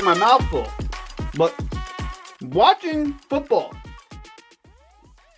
with my mouth full. But watching football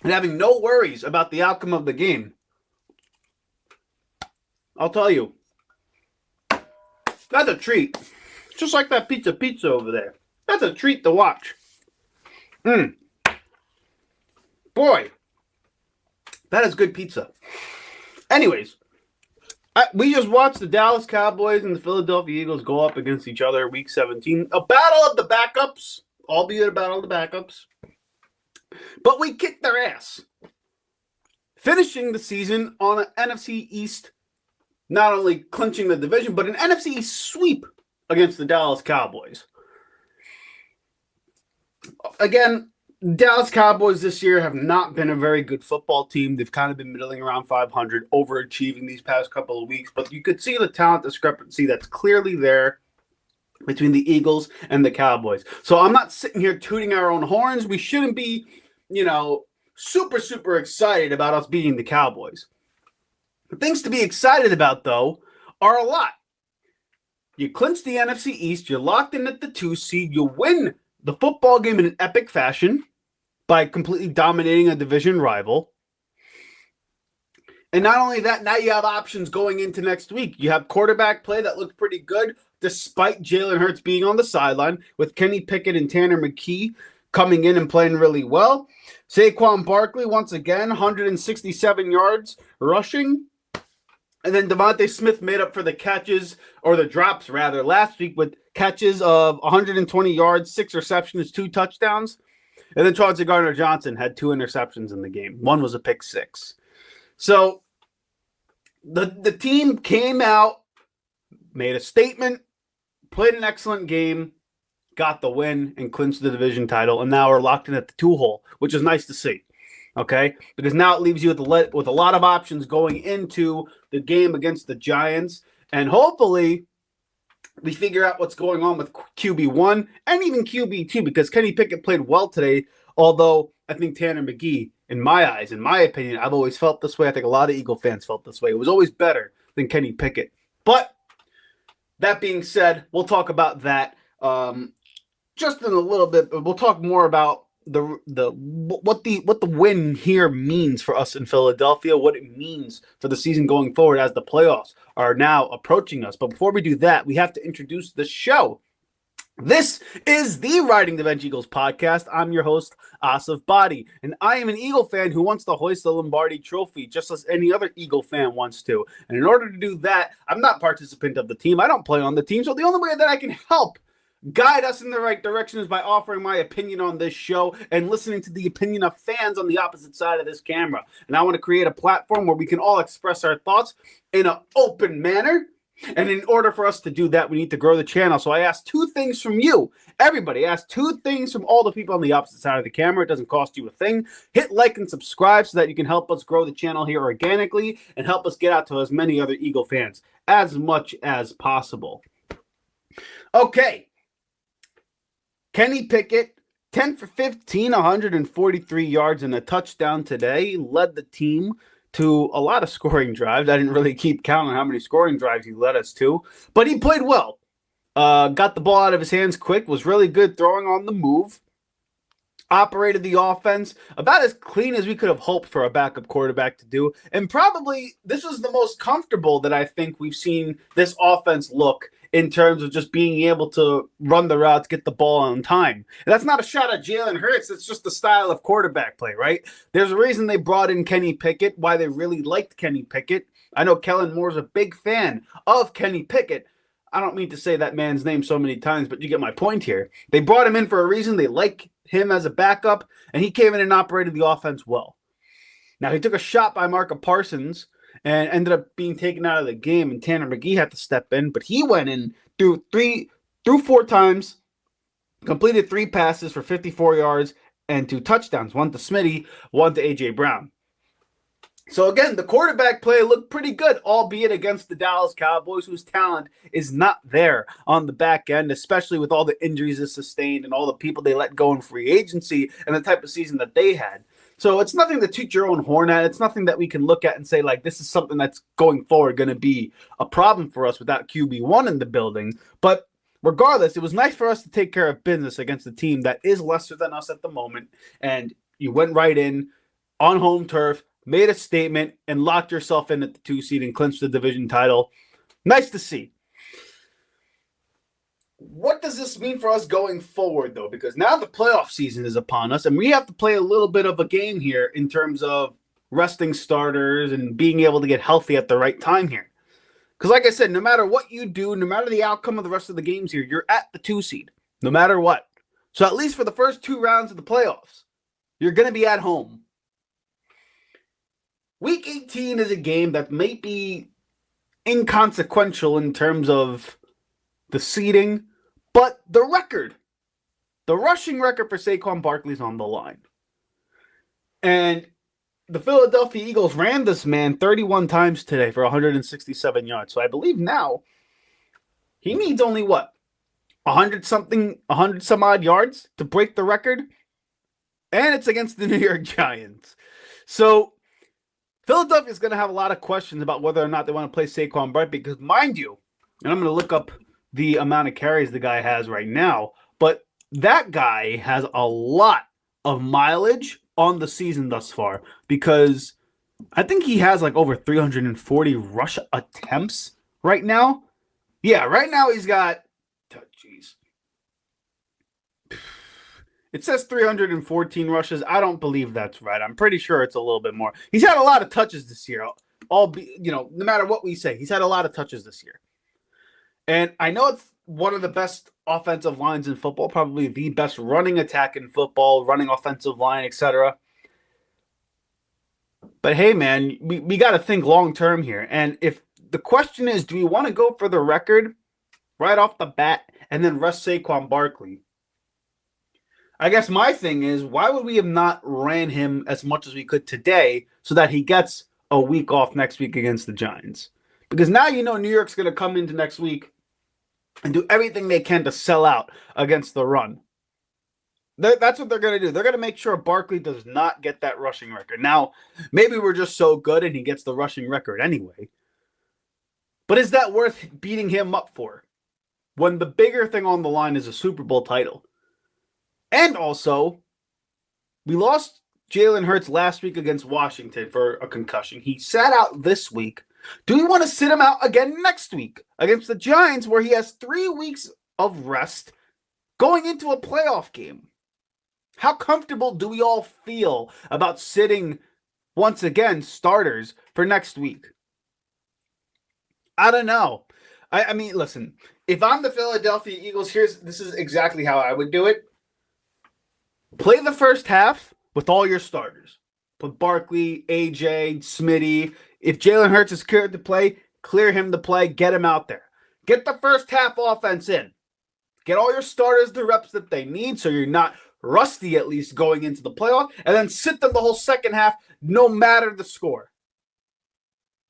and having no worries about the outcome of the game, I'll tell you, that's a treat. Just like that pizza over there. That's a treat to watch. Boy, that is good pizza. Anyways, we just watched the Dallas Cowboys and the Philadelphia Eagles go up against each other Week 17. A battle of the backups, albeit a battle of the backups. But we kicked their ass. Finishing the season on an NFC East, not only clinching the division, but an NFC East sweep against the Dallas Cowboys. Again, Dallas Cowboys this year have not been a very good football team. They've kind of been middling around 500, overachieving these past couple of weeks. But you could see the talent discrepancy that's clearly there between the Eagles and the Cowboys. So I'm not sitting here tooting our own horns. We shouldn't be, super excited about us beating the Cowboys. The things to be excited about, though, are a lot. You clinch the NFC East. You're locked in at the 2 seed. You win the football game in an epic fashion by completely dominating a division rival. And not only that, now you have options going into next week. You have quarterback play that looked pretty good despite Jalen Hurts being on the sideline, with Kenny Pickett and Tanner Mckee coming in and playing really well. Saquon Barkley, once again, 167 yards rushing. And then Devonta Smith made up for the catches, or the drops rather, last week with catches of 120 yards, 6 receptions, 2 touchdowns. And then Chauncey-Gardner Johnson had 2 interceptions in the game. One was a pick 6. So the team came out, made a statement, played an excellent game, got the win, and clinched the division title. And now we're locked in at the 2-hole, which is nice to see. Okay, because now it leaves you with a lot of options going into the game against the Giants, and hopefully we figure out what's going on with QB1 and even QB2, because Kenny Pickett played well today, although I think Tanner Mckee, in my eyes, in my opinion, I've always felt this way. I think a lot of Eagle fans felt this way. It was always better than Kenny Pickett. But that being said, we'll talk about that just in a little bit, but we'll talk more about what the win here means for us in Philadelphia, what it means for the season going forward as the playoffs are now approaching us. But before we do that, we have to introduce the show. This is the Riding the Bench Eagles podcast. I'm your host, Asif Badi, and I am an Eagle fan who wants to hoist the Lombardi Trophy just as any other Eagle fan wants to. And in order to do that, I'm not a participant of the team. I don't play on the team, so the only way that I can help guide us in the right direction is by offering my opinion on this show and listening to the opinion of fans on the opposite side of this camera. And I want to create a platform where we can all express our thoughts in an open manner. And in order for us to do that, we need to grow the channel. So I asked 2 things from you. Everybody asked 2 things from all the people on the opposite side of the camera. It doesn't cost you a thing. Hit like and subscribe so that you can help us grow the channel here organically and help us get out to as many other Eagle fans as much as possible. Okay. Kenny Pickett, 10 for 15, 143 yards and a touchdown today, led the team to a lot of scoring drives. I didn't really keep count on how many scoring drives he led us to, but he played well. Got the ball out of his hands quick, was really good throwing on the move, operated the offense about as clean as we could have hoped for a backup quarterback to do, and probably this was the most comfortable that I think we've seen this offense look in terms of just being able to run the routes, get the ball on time. And that's not a shot at Jalen Hurts. It's just the style of quarterback play, right? There's a reason they brought in Kenny Pickett, why they really liked Kenny Pickett. I know Kellen Moore's a big fan of Kenny Pickett. I don't mean to say that man's name so many times, but you get my point here. They brought him in for a reason. They like him as a backup, and he came in and operated the offense well. Now, he took a shot by Micah Parsons and ended up being taken out of the game, and Tanner Mckee had to step in, but he went in through 4 times, completed 3 passes for 54 yards and 2 touchdowns, 1 to Smitty, 1 to A.J. Brown. So again, the quarterback play looked pretty good, albeit against the Dallas Cowboys, whose talent is not there on the back end, especially with all the injuries they sustained and all the people they let go in free agency and the type of season that they had. So it's nothing to toot your own horn at. It's nothing that we can look at and say, like, this is something that's going forward going to be a problem for us without QB1 in the building. But regardless, it was nice for us to take care of business against a team that is lesser than us at the moment. And you went right in on home turf, made a statement, and locked yourself in at the 2 seed and clinched the division title. Nice to see. What does this mean for us going forward, though? Because now the playoff season is upon us, and we have to play a little bit of a game here in terms of resting starters and being able to get healthy at the right time here. Because like I said, no matter what you do, no matter the outcome of the rest of the games here, you're at the 2 seed, no matter what. So at least for the first 2 rounds of the playoffs, you're going to be at home. Week 18 is a game that may be inconsequential in terms of the seeding, but the record, the rushing record for Saquon Barkley is on the line. And the Philadelphia Eagles ran this man 31 times today for 167 yards. So I believe now he needs only 100 some odd yards to break the record. And it's against the New York Giants. So Philadelphia is going to have a lot of questions about whether or not they want to play Saquon Barkley because, mind you, and I'm going to look up the amount of carries the guy has right now, but that guy has a lot of mileage on the season thus far because I think he has like over 340 rush attempts right now. Yeah, right now he's got, it says 314 rushes. I don't believe that's right. I'm pretty sure it's a little bit more. He's had a lot of touches this year. No matter what we say, he's had a lot of touches this year. And I know it's one of the best offensive lines in football, probably the best running attack in football, running offensive line, etc. But hey, man, we got to think long-term here. And if the question is, do we want to go for the record right off the bat and then rest Saquon Barkley? I guess my thing is, why would we have not ran him as much as we could today so that he gets a week off next week against the Giants? Because now you know New York's going to come into next week and do everything they can to sell out against the run. That's what they're going to do. They're going to make sure Barkley does not get that rushing record. Now, maybe we're just so good and he gets the rushing record anyway. But is that worth beating him up for when the bigger thing on the line is a Super Bowl title? And also, we lost Jalen Hurts last week against Washington for a concussion. He sat out this week. Do we want to sit him out again next week against the Giants where he has 3 weeks of rest going into a playoff game? How comfortable do we all feel about sitting, once again, starters for next week? I don't know. I mean, listen, if I'm the Philadelphia Eagles, this is exactly how I would do it. Play the first half with all your starters. Put Barkley, AJ, Smitty. If Jalen Hurts is cleared to play, clear him to play. Get him out there. Get the first half offense in. Get all your starters the reps that they need so you're not rusty at least going into the playoff. And then sit them the whole second half no matter the score.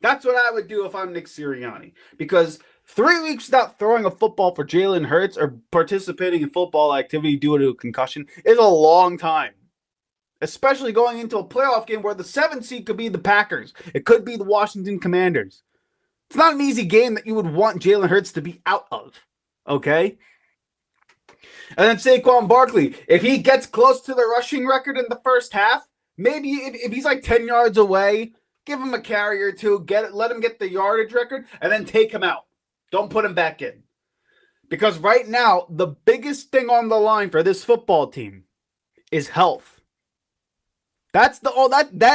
That's what I would do if I'm Nick Sirianni. Because 3 weeks without throwing a football for Jalen Hurts or participating in football activity due to a concussion is a long time. Especially going into a playoff game where the 7th seed could be the Packers. It could be the Washington Commanders. It's not an easy game that you would want Jalen Hurts to be out of. Okay? And then Saquon Barkley, if he gets close to the rushing record in the first half, maybe if he's like 10 yards away, give him a carry or two, let him get the yardage record, and then take him out. Don't put him back in. Because right now, the biggest thing on the line for this football team is health. That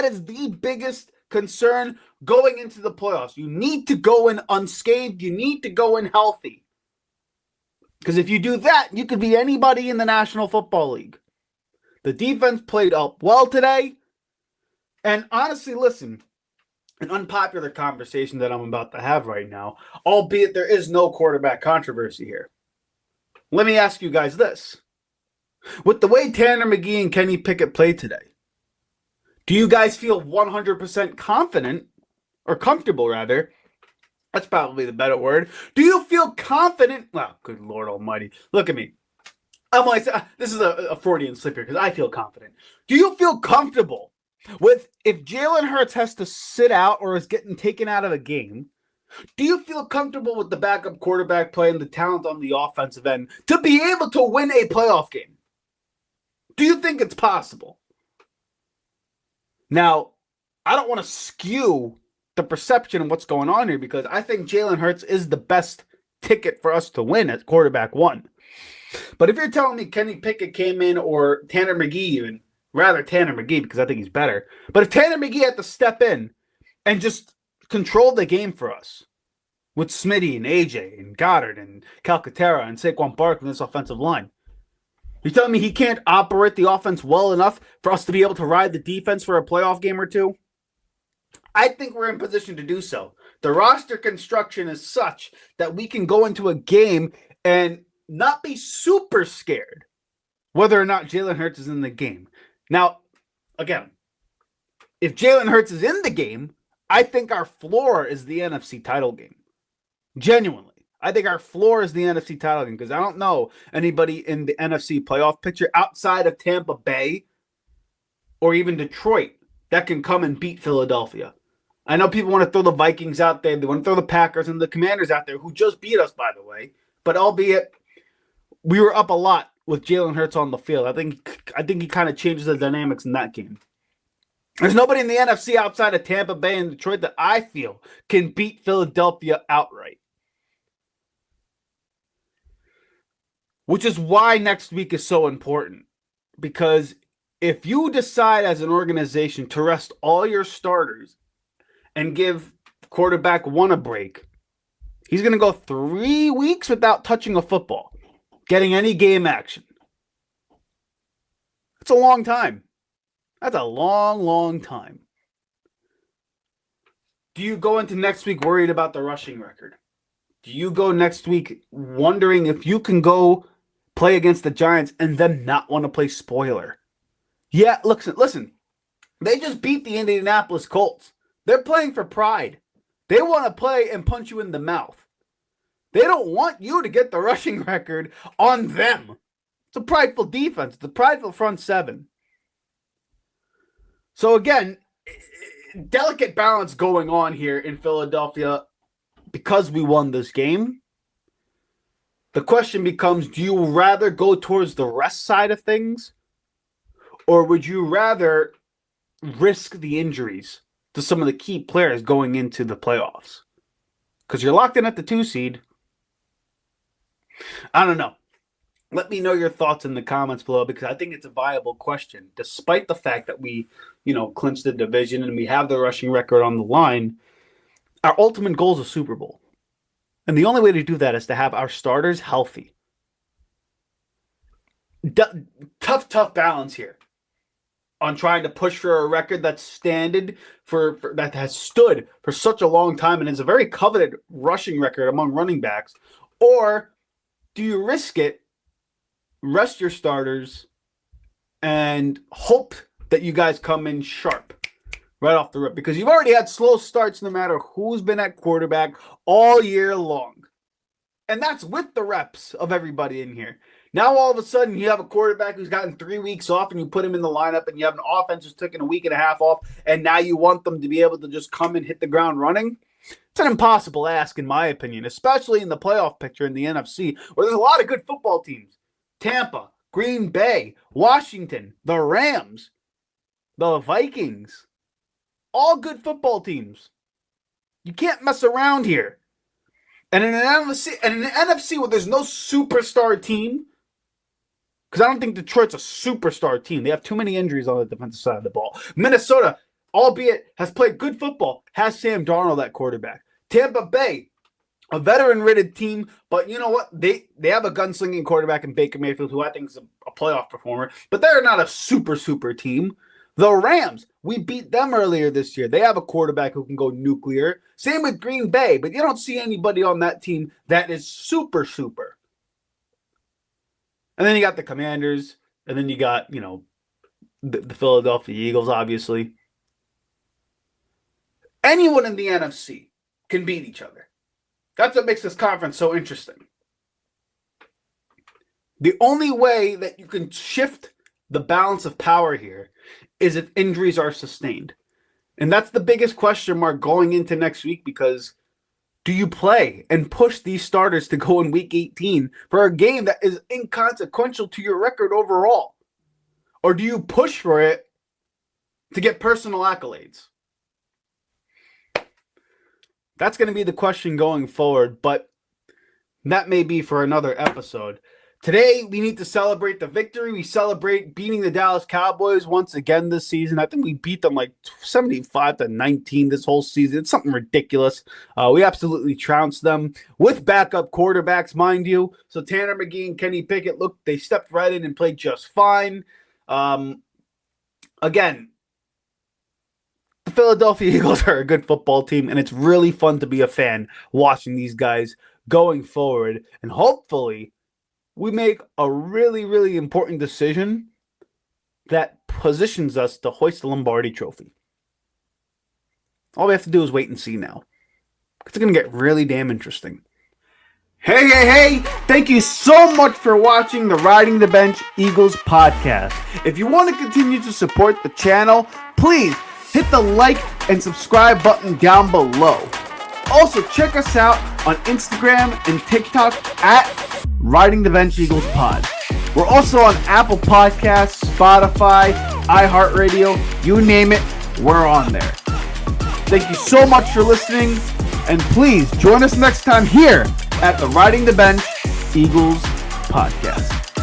is the biggest concern going into the playoffs. You need to go in unscathed. You need to go in healthy. Because if you do that, you could be anybody in the National Football League. The defense played up well today. And honestly, listen, an unpopular conversation that I'm about to have right now, albeit there is no quarterback controversy here. Let me ask you guys this. With the way Tanner Mckee and Kenny Pickett played today, do you guys feel 100% confident, or comfortable rather? That's probably the better word. Do you feel confident? Well, good Lord almighty. Look at me. I'm like, this is a Freudian slip here because I feel confident. Do you feel comfortable with if Jalen Hurts has to sit out or is getting taken out of a game Do you feel comfortable with the backup quarterback play and the talent on the offensive end to be able to win a playoff game? Do you think it's possible? Now, I don't want to skew the perception of what's going on here because I think Jalen Hurts is the best ticket for us to win at quarterback one. But if you're telling me Kenny Pickett came in or Tanner Mckee even, rather Tanner Mckee because I think he's better. But if Tanner Mckee had to step in and just control the game for us with Smitty and AJ and Goddard and Calcaterra and Saquon Barkley in this offensive line, you're telling me he can't operate the offense well enough for us to be able to ride the defense for a playoff game or two? I think we're in position to do so. The roster construction is such that we can go into a game and not be super scared whether or not Jalen Hurts is in the game. Now, again, if Jalen Hurts is in the game, I think our floor is the NFC title game. Genuinely. I think our floor is the NFC title game because I don't know anybody in the NFC playoff picture outside of Tampa Bay or even Detroit that can come and beat Philadelphia. I know people want to throw the Vikings out there. They want to throw the Packers and the Commanders out there, who just beat us, by the way. But albeit, we were up a lot with Jalen Hurts on the field. I think he kind of changes the dynamics in that game. There's nobody in the NFC outside of Tampa Bay and Detroit that I feel can beat Philadelphia outright. Which is why next week is so important. Because if you decide as an organization to rest all your starters and give quarterback one a break, he's going to go 3 weeks without touching a football, getting any game action. That's a long time. That's a long, long time. Do you go into next week worried about the rushing record? Do you go next week wondering if you can go play against the Giants and then not want to play spoiler? Yeah, listen. They just beat the Indianapolis Colts. They're playing for pride. They want to play and punch you in the mouth. They don't want you to get the rushing record on them. It's a prideful defense. It's a prideful front seven. So again, delicate balance going on here in Philadelphia because we won this game. The question becomes, do you rather go towards the rest side of things? Or would you rather risk the injuries to some of the key players going into the playoffs? Because you're locked in at the 2 seed. I don't know. Let me know your thoughts in the comments below because I think it's a viable question. Despite the fact that we, clinched the division and we have the rushing record on the line, our ultimate goal is a Super Bowl. And the only way to do that is to have our starters healthy. Tough balance here on trying to push for a record that's that has stood for such a long time and is a very coveted rushing record among running backs. Or do you risk it, rest your starters, and hope that you guys come in sharp right off the rip? Because you've already had slow starts no matter who's been at quarterback all year long. And that's with the reps of everybody in here. Now all of a sudden you have a quarterback who's gotten 3 weeks off and you put him in the lineup and you have an offense who's taken a week and a half off and now you want them to be able to just come and hit the ground running. It's an impossible ask in my opinion, especially in the playoff picture in the NFC where there's a lot of good football teams. Tampa, Green Bay, Washington, the Rams, the Vikings. All good football teams. You can't mess around here. And in an NFC where there's no superstar team, because I don't think Detroit's a superstar team. They have too many injuries on the defensive side of the ball. Minnesota, albeit has played good football, has Sam Darnold at quarterback. Tampa Bay, a veteran-ridden team, but you know what? They have a gunslinging quarterback in Baker Mayfield, who I think is a playoff performer, but they're not a super team. The Rams, we beat them earlier this year. They have a quarterback who can go nuclear. Same with Green Bay, but you don't see anybody on that team that is super. And then you got the Commanders, and then you got, the Philadelphia Eagles, obviously. Anyone in the NFC can beat each other. That's what makes this conference so interesting. The only way that you can shift the balance of power here is if injuries are sustained. And that's the biggest question mark going into next week because do you play and push these starters to go in week 18 for a game that is inconsequential to your record overall? Or do you push for it to get personal accolades? That's going to be the question going forward, but that may be for another episode. Today, we need to celebrate the victory. We celebrate beating the Dallas Cowboys once again this season. I think we beat them like 75-19 this whole season. It's something ridiculous. We absolutely trounced them with backup quarterbacks, mind you. So Tanner Mckee and Kenny Pickett, look, they stepped right in and played just fine. Again, the Philadelphia Eagles are a good football team, and it's really fun to be a fan watching these guys going forward. And hopefully we make a really, really important decision that positions us to hoist the Lombardi Trophy. All we have to do is wait and see now. It's going to get really damn interesting. Hey! Thank you so much for watching the Riding the Bench Eagles podcast. If you want to continue to support the channel, please hit the like and subscribe button down below. Also, check us out on Instagram and TikTok at Riding the Bench Eagles Pod. We're also on Apple Podcasts, Spotify, iHeartRadio, you name it, we're on there. Thank you so much for listening, and please join us next time here at the Riding the Bench Eagles Podcast.